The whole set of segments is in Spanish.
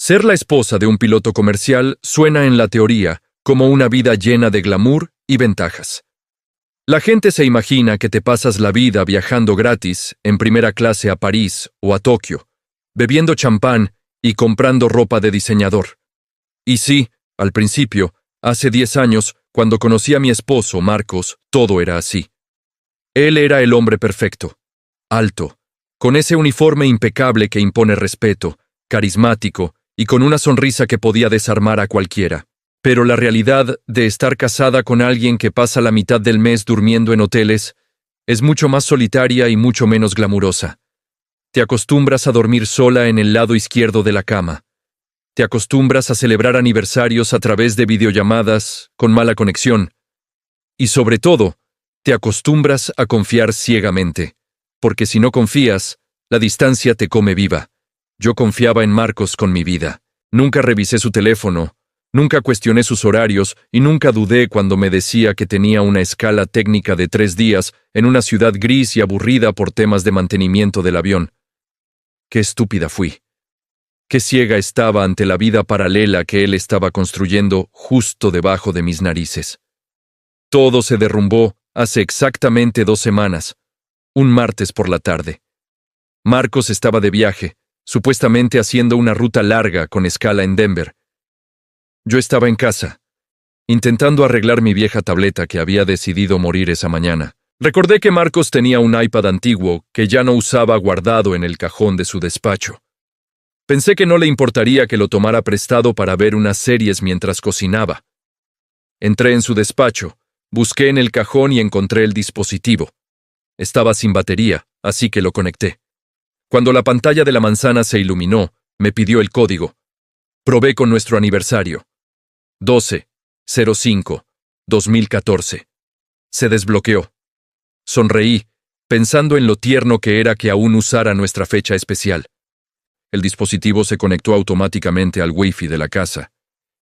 Ser la esposa de un piloto comercial suena en la teoría como una vida llena de glamour y ventajas. La gente se imagina que te pasas la vida viajando gratis en primera clase a París o a Tokio, bebiendo champán y comprando ropa de diseñador. Y sí, al principio, hace 10 años, cuando conocí a mi esposo, Marcos, todo era así. Él era el hombre perfecto, alto, con ese uniforme impecable que impone respeto, carismático y con una sonrisa que podía desarmar a cualquiera. Pero la realidad de estar casada con alguien que pasa la mitad del mes durmiendo en hoteles es mucho más solitaria y mucho menos glamurosa. Te acostumbras a dormir sola en el lado izquierdo de la cama. Te acostumbras a celebrar aniversarios a través de videollamadas con mala conexión. Y sobre todo, te acostumbras a confiar ciegamente, porque si no confías, la distancia te come viva. Yo confiaba en Marcos con mi vida. Nunca revisé su teléfono, nunca cuestioné sus horarios y nunca dudé cuando me decía que tenía una escala técnica de 3 días en una ciudad gris y aburrida por temas de mantenimiento del avión. Qué estúpida fui. Qué ciega estaba ante la vida paralela que él estaba construyendo justo debajo de mis narices. Todo se derrumbó hace exactamente 2 semanas, un martes por la tarde. Marcos estaba de viaje, supuestamente haciendo una ruta larga con escala en Denver. Yo estaba en casa, intentando arreglar mi vieja tableta que había decidido morir esa mañana. Recordé que Marcos tenía un iPad antiguo que ya no usaba guardado en el cajón de su despacho. Pensé que no le importaría que lo tomara prestado para ver unas series mientras cocinaba. Entré en su despacho, busqué en el cajón y encontré el dispositivo. Estaba sin batería, así que lo conecté. Cuando la pantalla de la manzana se iluminó, me pidió el código. Probé con nuestro aniversario. 12-05-2014. Se desbloqueó. Sonreí, pensando en lo tierno que era que aún usara nuestra fecha especial. El dispositivo se conectó automáticamente al Wi-Fi de la casa.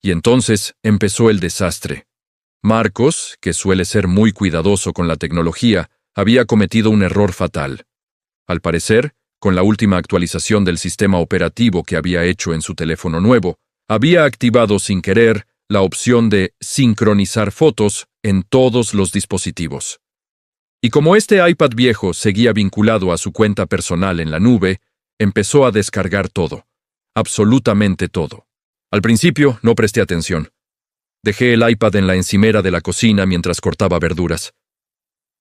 Y entonces empezó el desastre. Marcos, que suele ser muy cuidadoso con la tecnología, había cometido un error fatal. Al parecer, con la última actualización del sistema operativo que había hecho en su teléfono nuevo, había activado sin querer la opción de sincronizar fotos en todos los dispositivos. Y como este iPad viejo seguía vinculado a su cuenta personal en la nube, empezó a descargar todo, absolutamente todo. Al principio no presté atención. Dejé el iPad en la encimera de la cocina mientras cortaba verduras.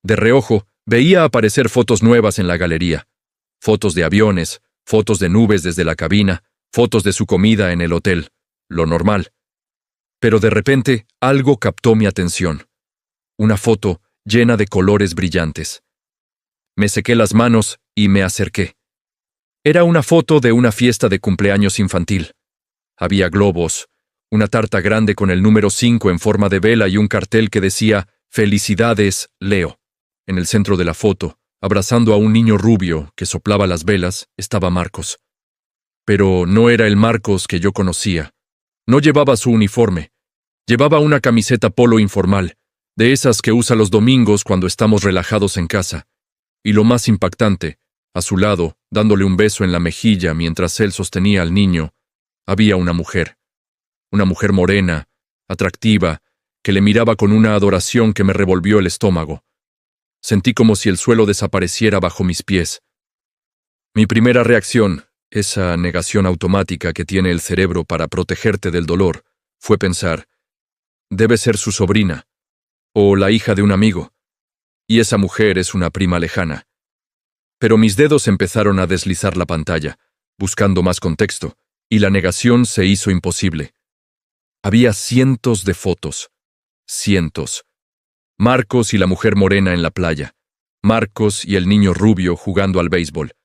De reojo, veía aparecer fotos nuevas en la galería. Fotos de aviones, fotos de nubes desde la cabina, fotos de su comida en el hotel, lo normal. Pero de repente, algo captó mi atención. Una foto llena de colores brillantes. Me sequé las manos y me acerqué. Era una foto de una fiesta de cumpleaños infantil. Había globos, una tarta grande con el número 5 en forma de vela y un cartel que decía «Felicidades, Leo». En el centro de la foto, abrazando a un niño rubio que soplaba las velas, estaba Marcos. Pero no era el Marcos que yo conocía. No llevaba su uniforme. Llevaba una camiseta polo informal, de esas que usa los domingos cuando estamos relajados en casa. Y lo más impactante, a su lado, dándole un beso en la mejilla mientras él sostenía al niño, había una mujer. Una mujer morena, atractiva, que le miraba con una adoración que me revolvió el estómago. Sentí como si el suelo desapareciera bajo mis pies. Mi primera reacción, esa negación automática que tiene el cerebro para protegerte del dolor, fue pensar, debe ser su sobrina, o la hija de un amigo, y esa mujer es una prima lejana. Pero mis dedos empezaron a deslizar la pantalla, buscando más contexto, y la negación se hizo imposible. Había cientos de fotos. Cientos. Marcos y la mujer morena en la playa. Marcos y el niño rubio jugando al béisbol.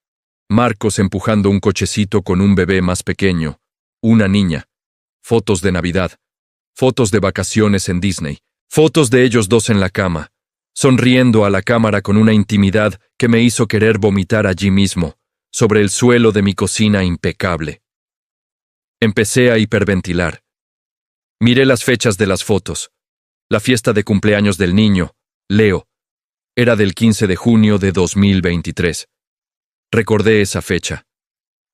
Marcos empujando un cochecito con un bebé más pequeño. Una niña. Fotos de Navidad. Fotos de vacaciones en Disney. Fotos de ellos dos en la cama, sonriendo a la cámara con una intimidad que me hizo querer vomitar allí mismo, sobre el suelo de mi cocina impecable. Empecé a hiperventilar. Miré las fechas de las fotos. La fiesta de cumpleaños del niño, Leo, era del 15 de junio de 2023. Recordé esa fecha.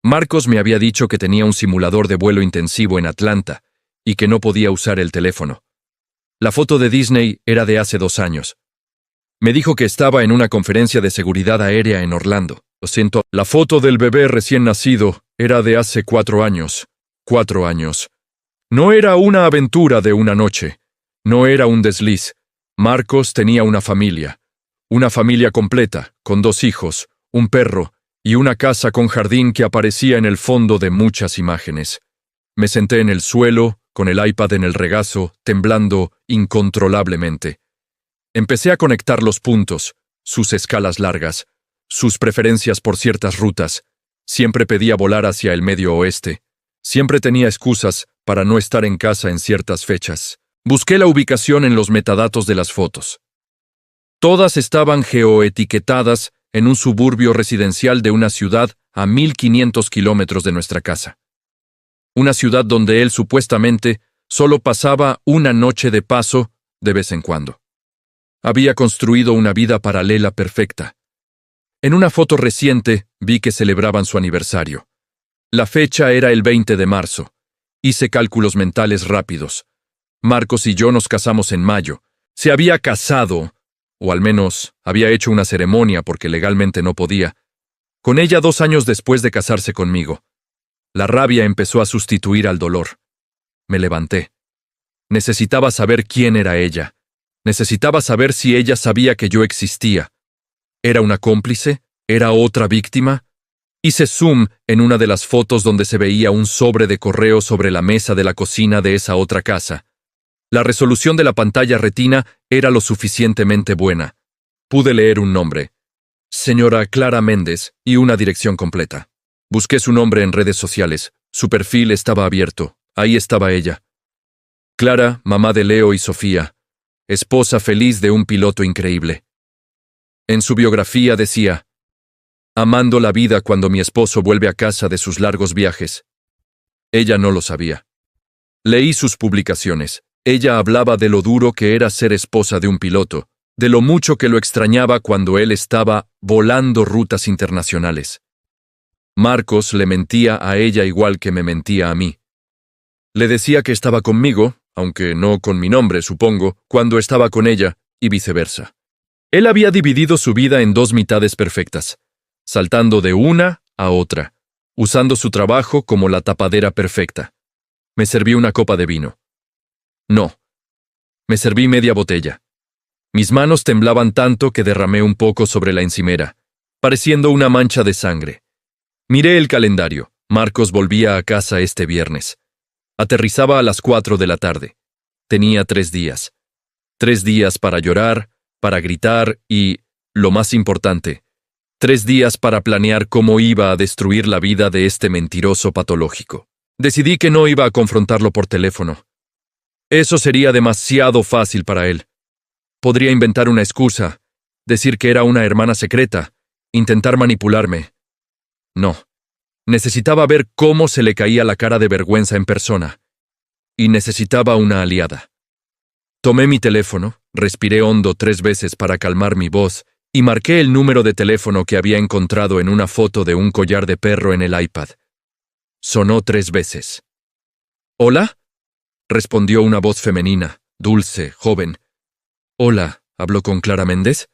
Marcos me había dicho que tenía un simulador de vuelo intensivo en Atlanta y que no podía usar el teléfono. La foto de Disney era de hace 2 años. Me dijo que estaba en una conferencia de seguridad aérea en Orlando. Lo siento, la foto del bebé recién nacido era de hace 4 años. 4 años. No era una aventura de una noche. No era un desliz. Marcos tenía una familia completa, con 2 hijos, un perro y una casa con jardín que aparecía en el fondo de muchas imágenes. Me senté en el suelo, con el iPad en el regazo, temblando incontrolablemente. Empecé a conectar los puntos, sus escalas largas, sus preferencias por ciertas rutas. Siempre pedía volar hacia el Medio Oeste. Siempre tenía excusas para no estar en casa en ciertas fechas. Busqué la ubicación en los metadatos de las fotos. Todas estaban geoetiquetadas en un suburbio residencial de una ciudad a 1500 kilómetros de nuestra casa. Una ciudad donde él supuestamente solo pasaba una noche de paso de vez en cuando. Había construido una vida paralela perfecta. En una foto reciente vi que celebraban su aniversario. La fecha era el 20 de marzo. Hice cálculos mentales rápidos. Marcos y yo nos casamos en mayo. Se había casado, o al menos había hecho una ceremonia porque legalmente no podía, con ella 2 años después de casarse conmigo. La rabia empezó a sustituir al dolor. Me levanté. Necesitaba saber quién era ella. Necesitaba saber si ella sabía que yo existía. ¿Era una cómplice? ¿Era otra víctima? Hice zoom en una de las fotos donde se veía un sobre de correo sobre la mesa de la cocina de esa otra casa. La resolución de la pantalla retina era lo suficientemente buena. Pude leer un nombre. Señora Clara Méndez y una dirección completa. Busqué su nombre en redes sociales. Su perfil estaba abierto. Ahí estaba ella. Clara, mamá de Leo y Sofía. Esposa feliz de un piloto increíble. En su biografía decía: amando la vida cuando mi esposo vuelve a casa de sus largos viajes. Ella no lo sabía. Leí sus publicaciones. Ella hablaba de lo duro que era ser esposa de un piloto, de lo mucho que lo extrañaba cuando él estaba volando rutas internacionales. Marcos le mentía a ella igual que me mentía a mí. Le decía que estaba conmigo, aunque no con mi nombre, supongo, cuando estaba con ella, y viceversa. Él había dividido su vida en 2 mitades perfectas, saltando de una a otra, usando su trabajo como la tapadera perfecta. Me serví una copa de vino. No. Me serví media botella. Mis manos temblaban tanto que derramé un poco sobre la encimera, pareciendo una mancha de sangre. Miré el calendario. Marcos volvía a casa este viernes. Aterrizaba a las 4 de la tarde. Tenía 3 días. 3 días para llorar, para gritar y, lo más importante, 3 días para planear cómo iba a destruir la vida de este mentiroso patológico. Decidí que no iba a confrontarlo por teléfono. Eso sería demasiado fácil para él. Podría inventar una excusa, decir que era una hermana secreta, intentar manipularme. No. Necesitaba ver cómo se le caía la cara de vergüenza en persona. Y necesitaba una aliada. Tomé mi teléfono, respiré hondo 3 veces para calmar mi voz y marqué el número de teléfono que había encontrado en una foto de un collar de perro en el iPad. Sonó 3 veces. ¿Hola? Respondió una voz femenina, dulce, joven. Hola, ¿hablo con Clara Méndez?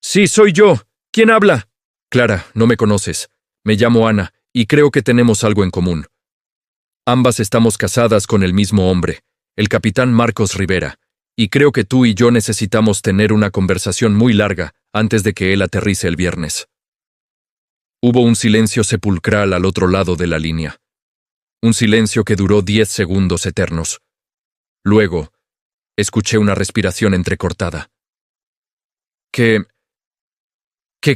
Sí, soy yo. ¿Quién habla? Clara, no me conoces. Me llamo Ana, y creo que tenemos algo en común. Ambas estamos casadas con el mismo hombre, el capitán Marcos Rivera, y creo que tú y yo necesitamos tener una conversación muy larga antes de que él aterrice el viernes. Hubo un silencio sepulcral al otro lado de la línea. Un silencio que duró 10 segundos eternos. Luego, escuché una respiración entrecortada. ¿Qué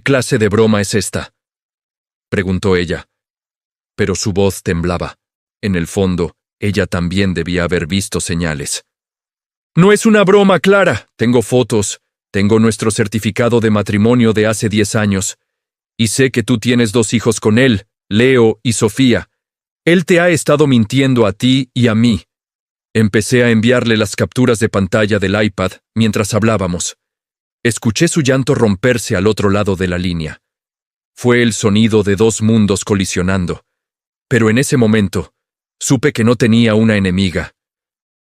clase de broma es esta?, preguntó ella. Pero su voz temblaba. En el fondo, ella también debía haber visto señales. No es una broma, Clara. Tengo fotos. Tengo nuestro certificado de matrimonio de hace 10 años. Y sé que tú tienes 2 hijos con él, Leo y Sofía. Él te ha estado mintiendo a ti y a mí. Empecé a enviarle las capturas de pantalla del iPad mientras hablábamos. Escuché su llanto romperse al otro lado de la línea. Fue el sonido de 2 mundos colisionando. Pero en ese momento, supe que no tenía una enemiga.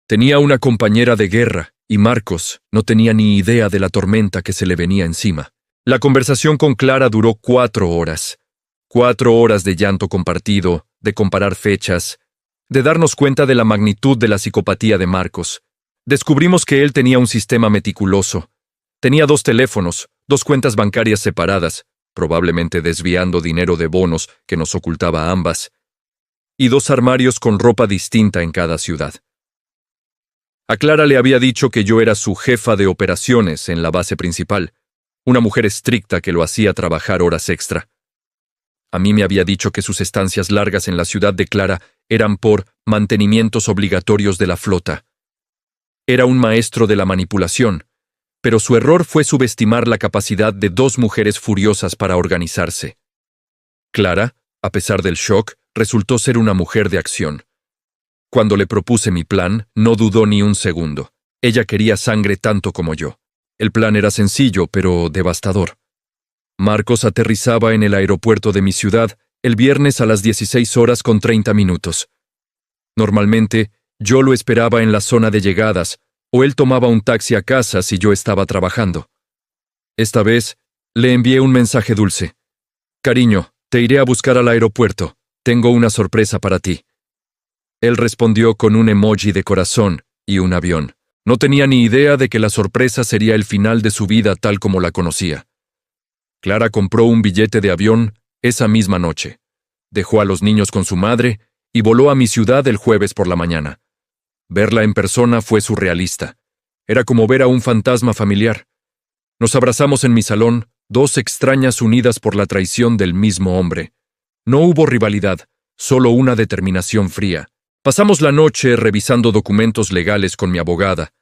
Tenía una compañera de guerra, y Marcos no tenía ni idea de la tormenta que se le venía encima. La conversación con Clara duró 4 horas. 4 horas de llanto compartido, de comparar fechas, de darnos cuenta de la magnitud de la psicopatía de Marcos. Descubrimos que él tenía un sistema meticuloso. Tenía 2 teléfonos, 2 cuentas bancarias separadas, probablemente desviando dinero de bonos que nos ocultaba a ambas, y 2 armarios con ropa distinta en cada ciudad. A Clara le había dicho que yo era su jefa de operaciones en la base principal, una mujer estricta que lo hacía trabajar horas extra. A mí me había dicho que sus estancias largas en la ciudad de Clara eran por mantenimientos obligatorios de la flota. Era un maestro de la manipulación, pero su error fue subestimar la capacidad de 2 mujeres furiosas para organizarse. Clara, a pesar del shock, resultó ser una mujer de acción. Cuando le propuse mi plan, no dudó ni un segundo. Ella quería sangre tanto como yo. El plan era sencillo, pero devastador. Marcos aterrizaba en el aeropuerto de mi ciudad el viernes a las 16:30. Normalmente, yo lo esperaba en la zona de llegadas, o él tomaba un taxi a casa si yo estaba trabajando. Esta vez, le envié un mensaje dulce. «Cariño, te iré a buscar al aeropuerto. Tengo una sorpresa para ti». Él respondió con un emoji de corazón y un avión. No tenía ni idea de que la sorpresa sería el final de su vida tal como la conocía. Clara compró un billete de avión esa misma noche. Dejó a los niños con su madre y voló a mi ciudad el jueves por la mañana. Verla en persona fue surrealista. Era como ver a un fantasma familiar. Nos abrazamos en mi salón, 2 extrañas unidas por la traición del mismo hombre. No hubo rivalidad, solo una determinación fría. Pasamos la noche revisando documentos legales con mi abogada,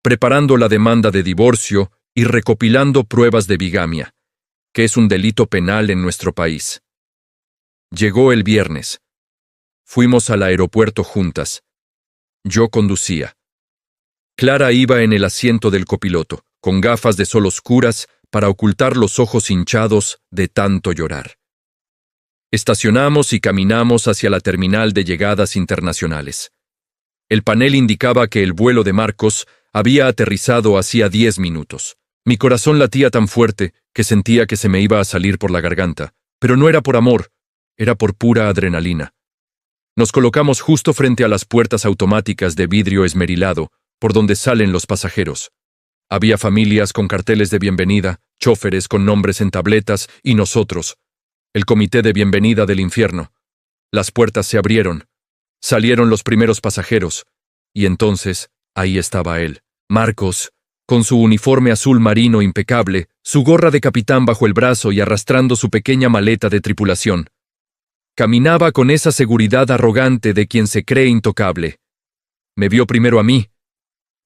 preparando la demanda de divorcio y recopilando pruebas de bigamia, que es un delito penal en nuestro país. Llegó el viernes. Fuimos al aeropuerto juntas. Yo conducía. Clara iba en el asiento del copiloto, con gafas de sol oscuras para ocultar los ojos hinchados de tanto llorar. Estacionamos y caminamos hacia la terminal de llegadas internacionales. El panel indicaba que el vuelo de Marcos había aterrizado hacía 10 minutos. Mi corazón latía tan fuerte que sentía que se me iba a salir por la garganta, pero no era por amor, era por pura adrenalina. Nos colocamos justo frente a las puertas automáticas de vidrio esmerilado, por donde salen los pasajeros. Había familias con carteles de bienvenida, chóferes con nombres en tabletas y nosotros, el comité de bienvenida del infierno. Las puertas se abrieron, salieron los primeros pasajeros, y entonces ahí estaba él, Marcos, con su uniforme azul marino impecable, su gorra de capitán bajo el brazo y arrastrando su pequeña maleta de tripulación. Caminaba con esa seguridad arrogante de quien se cree intocable. Me vio primero a mí.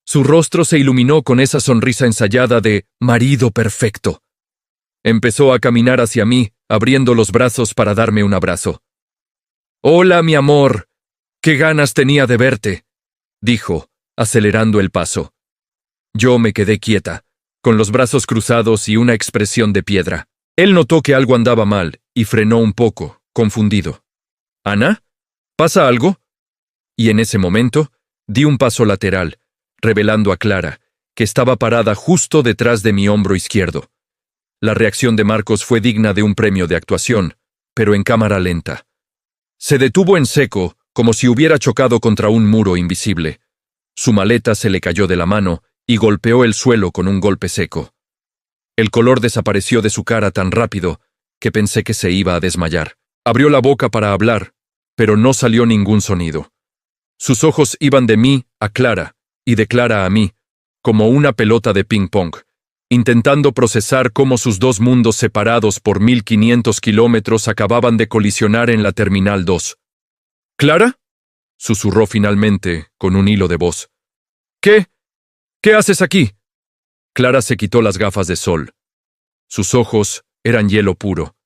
Su rostro se iluminó con esa sonrisa ensayada de marido perfecto. Empezó a caminar hacia mí, abriendo los brazos para darme un abrazo. «Hola, mi amor. Qué ganas tenía de verte», dijo, acelerando el paso. Yo me quedé quieta, con los brazos cruzados y una expresión de piedra. Él notó que algo andaba mal y frenó un poco, confundido. «¿Ana? ¿Pasa algo?» Y en ese momento, di un paso lateral, revelando a Clara, que estaba parada justo detrás de mi hombro izquierdo. La reacción de Marcos fue digna de un premio de actuación, pero en cámara lenta. Se detuvo en seco, como si hubiera chocado contra un muro invisible. Su maleta se le cayó de la mano y golpeó el suelo con un golpe seco. El color desapareció de su cara tan rápido que pensé que se iba a desmayar. Abrió la boca para hablar, pero no salió ningún sonido. Sus ojos iban de mí a Clara y de Clara a mí, como una pelota de ping-pong, intentando procesar cómo sus 2 mundos separados por 1500 kilómetros acababan de colisionar en la Terminal 2. «¿Clara?», susurró finalmente, con un hilo de voz. «¿Qué? ¿Qué haces aquí?». Clara se quitó las gafas de sol. Sus ojos eran hielo puro.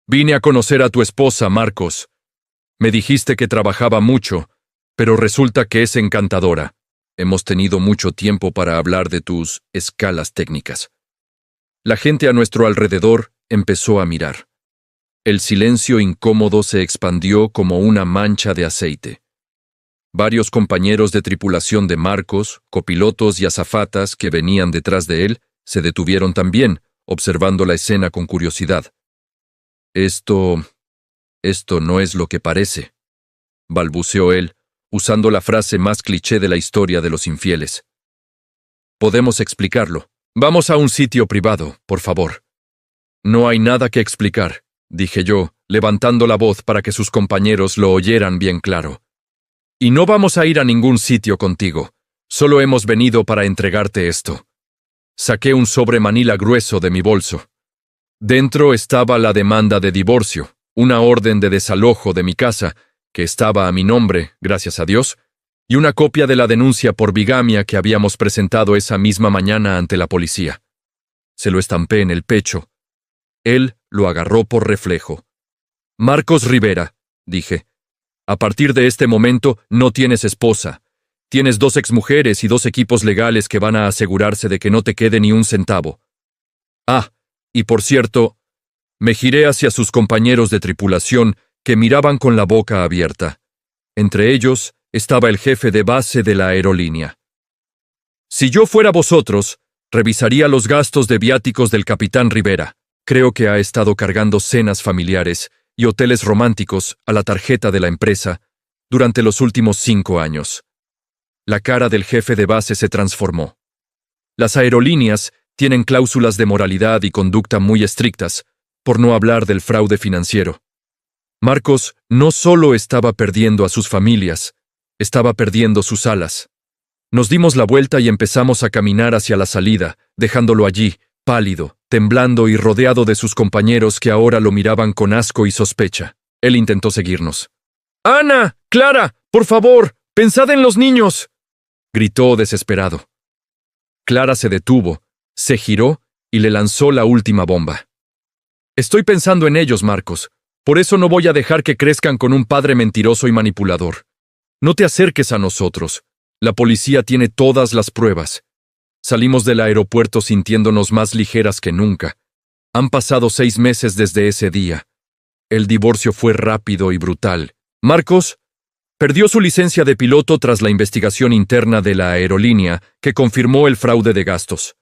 «Vine a conocer a tu esposa, Marcos. Me dijiste que trabajaba mucho, pero resulta que es encantadora. Hemos tenido mucho tiempo para hablar de tus escalas técnicas». La gente a nuestro alrededor empezó a mirar. El silencio incómodo se expandió como una mancha de aceite. Varios compañeros de tripulación de Marcos, copilotos y azafatas que venían detrás de él, se detuvieron también, observando la escena con curiosidad. Esto no es lo que parece, balbuceó él, usando la frase más cliché de la historia de los infieles. Podemos explicarlo. Vamos a un sitio privado, por favor. No hay nada que explicar, dije yo, levantando la voz para que sus compañeros lo oyeran bien claro. Y no vamos a ir a ningún sitio contigo. Solo hemos venido para entregarte esto. Saqué un sobre manila grueso de mi bolso. Dentro estaba la demanda de divorcio, una orden de desalojo de mi casa, que estaba a mi nombre, gracias a Dios, y una copia de la denuncia por bigamia que habíamos presentado esa misma mañana ante la policía. Se lo estampé en el pecho. Él lo agarró por reflejo. Marcos Rivera, dije. A partir de este momento no tienes esposa. Tienes 2 exmujeres y 2 equipos legales que van a asegurarse de que no te quede ni un centavo. Ah, y por cierto, me giré hacia sus compañeros de tripulación que miraban con la boca abierta. Entre ellos estaba el jefe de base de la aerolínea. Si yo fuera vosotros, revisaría los gastos de viáticos del capitán Rivera. Creo que ha estado cargando cenas familiares y hoteles románticos a la tarjeta de la empresa durante los últimos 5 años. La cara del jefe de base se transformó. Las aerolíneas tienen cláusulas de moralidad y conducta muy estrictas, por no hablar del fraude financiero. Marcos no solo estaba perdiendo a sus familias, estaba perdiendo sus alas. Nos dimos la vuelta y empezamos a caminar hacia la salida, dejándolo allí, pálido, temblando y rodeado de sus compañeros que ahora lo miraban con asco y sospecha. Él intentó seguirnos. «¡Ana! ¡Clara! ¡Por favor! ¡Pensad en los niños!», gritó desesperado. Clara se detuvo, se giró y le lanzó la última bomba. «Estoy pensando en ellos, Marcos. Por eso no voy a dejar que crezcan con un padre mentiroso y manipulador. No te acerques a nosotros. La policía tiene todas las pruebas». Salimos del aeropuerto sintiéndonos más ligeras que nunca. Han pasado 6 meses desde ese día. El divorcio fue rápido y brutal. Marcos perdió su licencia de piloto tras la investigación interna de la aerolínea que confirmó el fraude de gastos.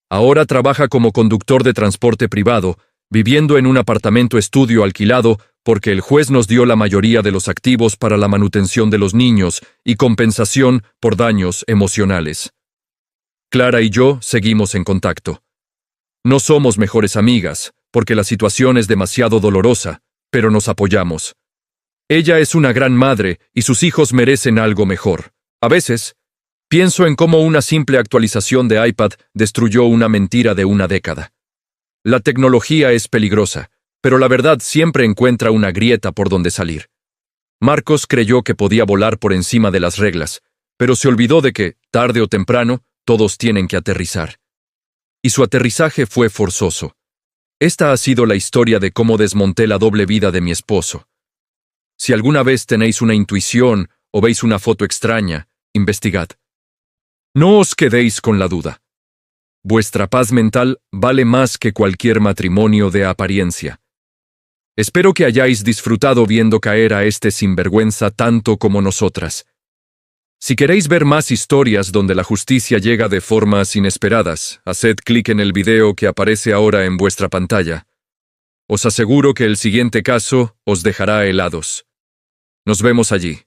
Ahora trabaja como conductor de transporte privado, viviendo en un apartamento estudio alquilado porque el juez nos dio la mayoría de los activos para la manutención de los niños y compensación por daños emocionales. Clara y yo seguimos en contacto. No somos mejores amigas, porque la situación es demasiado dolorosa, pero nos apoyamos. Ella es una gran madre y sus hijos merecen algo mejor. A veces, pienso en cómo una simple actualización de iPad destruyó una mentira de una década. La tecnología es peligrosa, pero la verdad siempre encuentra una grieta por donde salir. Marcos creyó que podía volar por encima de las reglas, pero se olvidó de que, tarde o temprano, todos tienen que aterrizar. Y su aterrizaje fue forzoso. Esta ha sido la historia de cómo desmonté la doble vida de mi esposo. Si alguna vez tenéis una intuición o veis una foto extraña, investigad. No os quedéis con la duda. Vuestra paz mental vale más que cualquier matrimonio de apariencia. Espero que hayáis disfrutado viendo caer a este sinvergüenza tanto como nosotras. Si queréis ver más historias donde la justicia llega de formas inesperadas, haced clic en el video que aparece ahora en vuestra pantalla. Os aseguro que el siguiente caso os dejará helados. Nos vemos allí.